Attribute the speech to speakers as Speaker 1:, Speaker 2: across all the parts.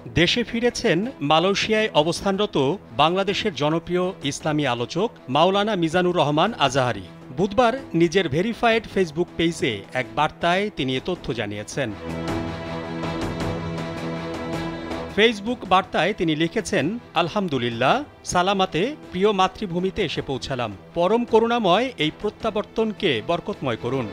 Speaker 1: দেশে ফিরেছেন মালয়েশিয়ায় অবস্থানরত বাংলাদেশের জনপ্রিয় ইসলামী আলোচক মাওলানা মিজানুর রহমান আজাহারি। বুধবার নিজের ভেরিফায়েড ফেসবুক পেজে এক বার্তায় তিনি এ তথ্য জানিয়েছেন। ফেসবুক বার্তায় তিনি লিখেছেন, আলহামদুলিল্লাহ, সালামাতে প্রিয় মাতৃভূমিতে এসে পৌঁছালাম। পরম করুণাময় এই প্রত্যাবর্তনকে বরকতময় করুন।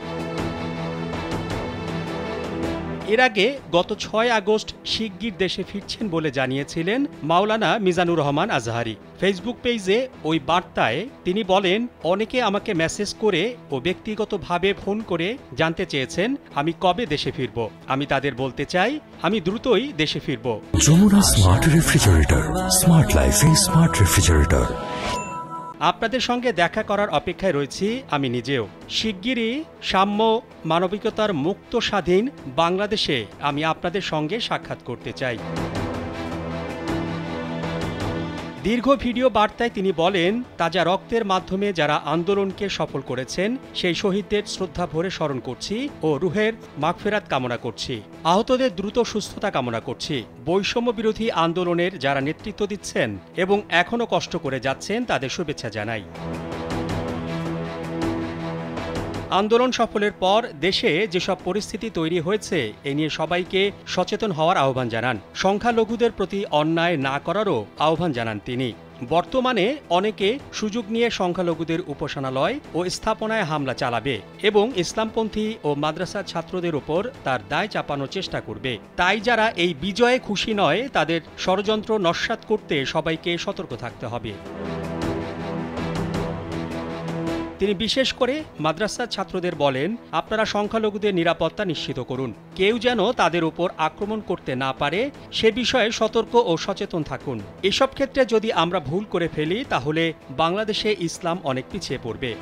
Speaker 1: এর আগে গত ৬ আগস্ট শিগগির দেশে ফিরছেন বলে জানিয়েছিলেন মাওলানা মিজানুর রহমান আজহারি। ফেসবুক পেজে ওই বার্তায় তিনি বলেন, অনেকে আমাকে মেসেজ করে ও ব্যক্তিগতভাবে ফোন করে জানতে চেয়েছেন আমি কবে দেশে ফিরব। আমি তাদের বলতে চাই আমি দ্রুতই দেশে ফিরব।
Speaker 2: যমুনা স্মার্ট রেফ্রিজারেটর, স্মার্ট লাইফে স্মার্ট রেফ্রিজারেটর।
Speaker 1: আপনাদের সঙ্গে দেখা করার অপেক্ষায় রয়েছি আমি নিজেও। শিগগিরই সাম্য, মানবিকতার মুক্ত স্বাধীন বাংলাদেশে আমি আপনাদের সঙ্গে সাক্ষাৎ করতে চাই। দীর্ঘ ভিডিও বার্তায় তিনি বলেন, তাজা রক্তের মাধ্যমে যারা আন্দোলনকে সফল করেছেন সেই শহীদদের শ্রদ্ধা ভরে স্মরণ করছি ও রুহের মাগফিরাত কামনা করছি। আহতদের দ্রুত সুস্থতা কামনা করছি। বৈষম্য বিরোধী আন্দোলনের যারা নেতৃত্ব দিচ্ছেন এবং এখনও কষ্ট করে যাচ্ছেন তাদের শুভেচ্ছা জানাই। আন্দোলন সফলের পর দেশে যেসব পরিস্থিতি তৈরি হয়েছে এ নিয়ে সবাইকে সচেতন হওয়ার আহ্বান জানান। সংখ্যালঘুদের প্রতি অন্যায় না করারও আহ্বান জানান তিনি। বর্তমানে অনেকে সুযোগ নিয়ে সংখ্যালঘুদের উপাসনালয় ও স্থাপনায় হামলা চালাবে এবং ইসলামপন্থী ও মাদ্রাসা ছাত্রদের উপর তার দায় চাপানোর চেষ্টা করবে। তাই যারা এই বিজয়ে খুশি নয় তাদের ষড়যন্ত্র নস্যাৎ করতে সবাইকে সতর্ক থাকতে হবে। তিনি বিশেষ করে মাদ্রাসা ছাত্রদের বলেন, আপনারা সংখ্যালঘুদের নিরাপত্তা নিশ্চিত করুন। কেউ যেন তাদের উপর আক্রমণ করতে না পারে সে বিষয়ে সতর্ক ও সচেতন থাকুন। এসব ক্ষেত্রে যদি আমরা ভুল করে ফেলি তাহলে বাংলাদেশে ইসলাম অনেক পিছিয়ে পড়বে।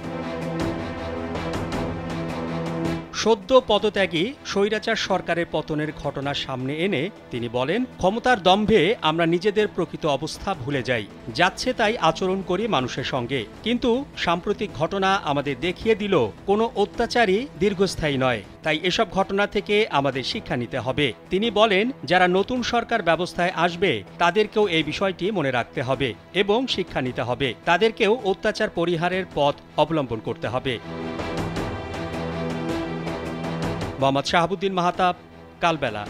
Speaker 1: সদ্য পদত্যাগী স্বৈরাচার সরকারের পতনের ঘটনার সামনে এনে তিনি বলেন, ক্ষমতার দম্ভে আমরা নিজেদের প্রকৃত অবস্থা ভুলে যাই, যাচ্ছে তাই আচরণ করি মানুষের সঙ্গে। কিন্তু সাম্প্রতিক ঘটনা আমাদের দেখিয়ে দিল কোনো অত্যাচারই দীর্ঘস্থায়ী নয়। তাই এসব ঘটনা থেকে আমাদের শিক্ষা নিতে হবে। তিনি বলেন, যারা নতুন সরকার ব্যবস্থায় আসবে তাদেরকেও এই বিষয়টি মনে রাখতে হবে এবং শিক্ষা নিতে হবে। তাদেরকেও অত্যাচার পরিহারের পথ অবলম্বন করতে হবে। মোহাম্মদ শাহাবুদ্দিন মাহতাব, কালবেলা।